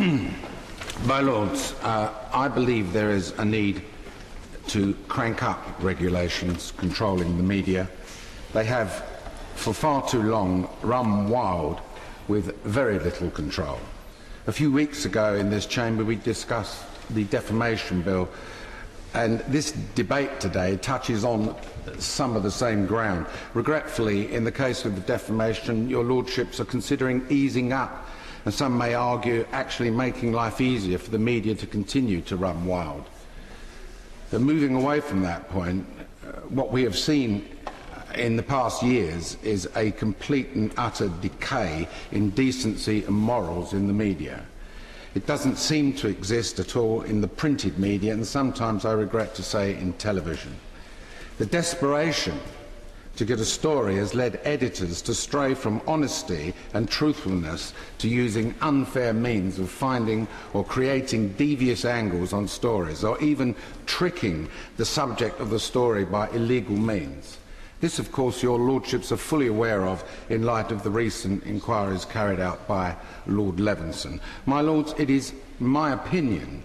My Lords, I believe there is a need to crank up regulations controlling the media. They have, for far too long, run wild with very little control. A few weeks ago in this chamber we discussed the defamation bill, and this debate today touches on some of the same ground. Regretfully, in the case of the defamation, your Lordships are considering easing up, and some may argue actually making life easier for the media to continue to run wild. But moving away from that point, what we have seen in the past years is a complete and utter decay in decency and morals in the media. It doesn't seem to exist at all in the printed media, and sometimes, I regret to say, in television. The desperation to get a story has led editors to stray from honesty and truthfulness to using unfair means of finding or creating devious angles on stories, or even tricking the subject of the story by illegal means. This, of course, your Lordships are fully aware of in light of the recent inquiries carried out by Lord Levinson. My Lords, it is my opinion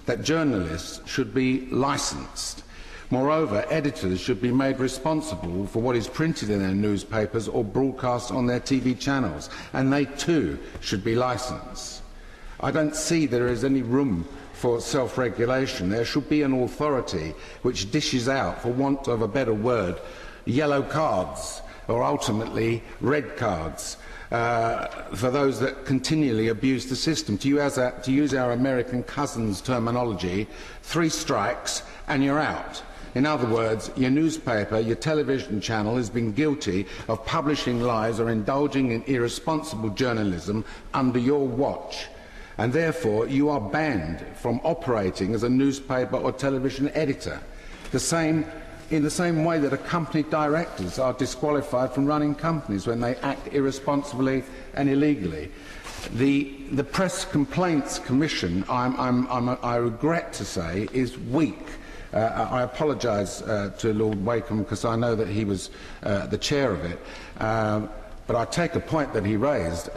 that journalists should be licensed. Moreover, editors should be made responsible for what is printed in their newspapers or broadcast on their TV channels, and they too should be licensed. I don't see there is any room for self-regulation. There should be an authority which dishes out, for want of a better word, yellow cards, or ultimately red cards, for those that continually abuse the system. To use our American cousins' terminology, 3 strikes and you're out. In other words, your newspaper, your television channel has been guilty of publishing lies or indulging in irresponsible journalism under your watch, and therefore you are banned from operating as a newspaper or television editor. In the same way that a company directors are disqualified from running companies when they act irresponsibly and illegally. The Press Complaints Commission, I regret to say, is weak. I apologise to Lord Wakeham because I know that he was the chair of it, but I take a point that he raised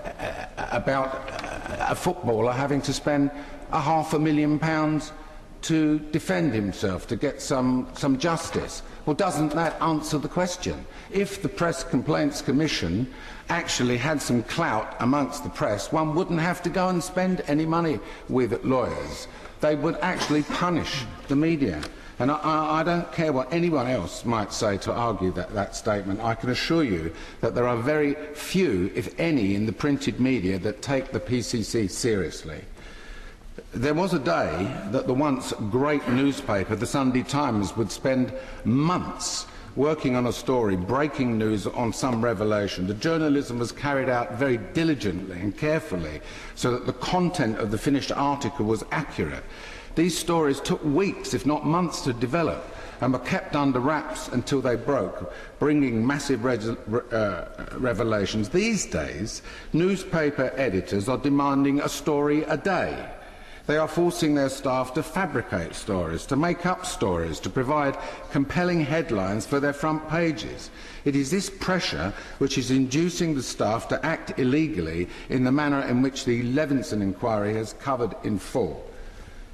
about a footballer having to spend £500,000 to defend himself, to get some justice. Well, doesn't that answer the question? If the Press Complaints Commission actually had some clout amongst the press, one wouldn't have to go and spend any money with lawyers. They would actually punish the media. And I don't care what anyone else might say to argue that statement. I can assure you that there are very few, if any, in the printed media that take the PCC seriously. There was a day that the once great newspaper, the Sunday Times, would spend months working on a story, breaking news on some revelation. The journalism was carried out very diligently and carefully so that the content of the finished article was accurate. These stories took weeks, if not months, to develop and were kept under wraps until they broke, bringing massive revelations. These days, newspaper editors are demanding a story a day. They are forcing their staff to fabricate stories, to make up stories, to provide compelling headlines for their front pages. It is this pressure which is inducing the staff to act illegally in the manner in which the Levinson inquiry has covered in full.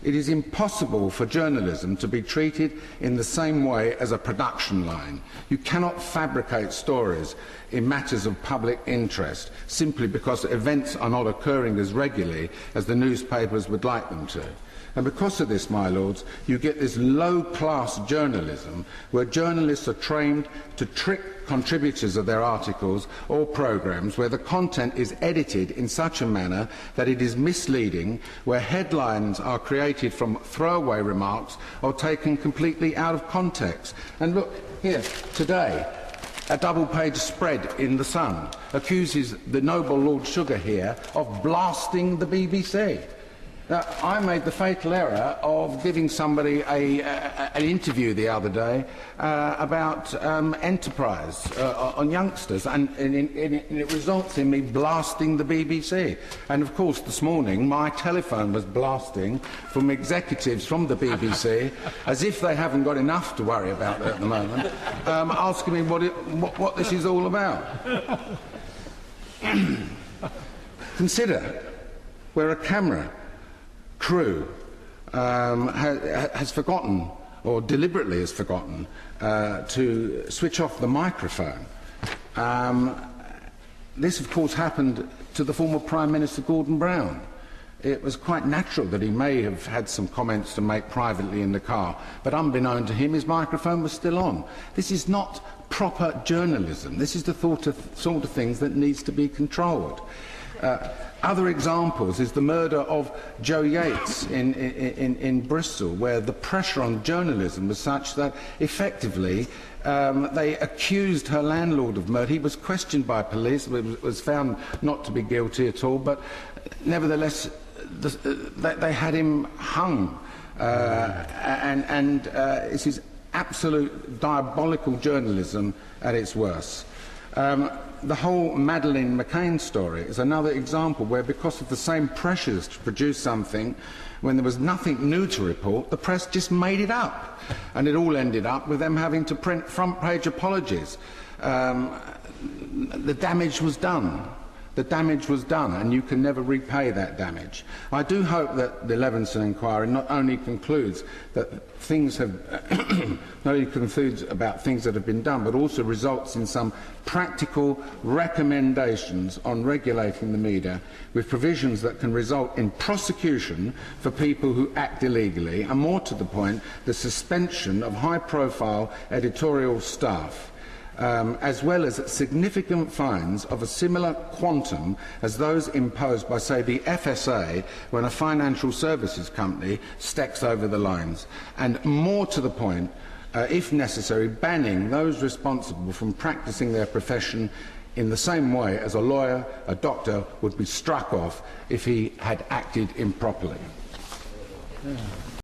It is impossible for journalism to be treated in the same way as a production line. You cannot fabricate stories in matters of public interest simply because events are not occurring as regularly as the newspapers would like them to. And because of this, my lords, you get this low-class journalism where journalists are trained to trick contributors of their articles or programmes, where the content is edited in such a manner that it is misleading, where headlines are created from throwaway remarks or taken completely out of context. And look, here, today, a double-page spread in The Sun accuses the noble Lord Sugar here of blasting the BBC. Now, I made the fatal error of giving somebody an interview the other day about enterprise on youngsters, and it results in me blasting the BBC. And of course, this morning, my telephone was blasting from executives from the BBC, as if they haven't got enough to worry about at the moment, asking me what this is all about. Consider where a camera crew has forgotten, or deliberately has forgotten, to switch off the microphone. This, of course, happened to the former Prime Minister Gordon Brown. It was quite natural that he may have had some comments to make privately in the car, but unbeknown to him, his microphone was still on. This is not proper journalism. This is the sort of things that needs to be controlled. Other examples is the murder of Joe Yates in Bristol, where the pressure on journalism was such that effectively they accused her landlord of murder. He was questioned by police, was found not to be guilty at all, but nevertheless they had him hung. This is absolute diabolical journalism at its worst. The whole Madeleine McCann story is another example where, because of the same pressures to produce something when there was nothing new to report, the press just made it up, and it all ended up with them having to print front-page apologies. The damage was done. The damage was done, and you can never repay that damage. I do hope that the Levinson inquiry not only concludes that things have not only concludes about things that have been done, but also results in some practical recommendations on regulating the media, with provisions that can result in prosecution for people who act illegally, and more to the point, the suspension of high-profile editorial staff. As well as significant fines of a similar quantum as those imposed by, say, the FSA when a financial services company steps over the lines, and more to the point, if necessary, banning those responsible from practising their profession in the same way as a lawyer, a doctor would be struck off if he had acted improperly. Yeah.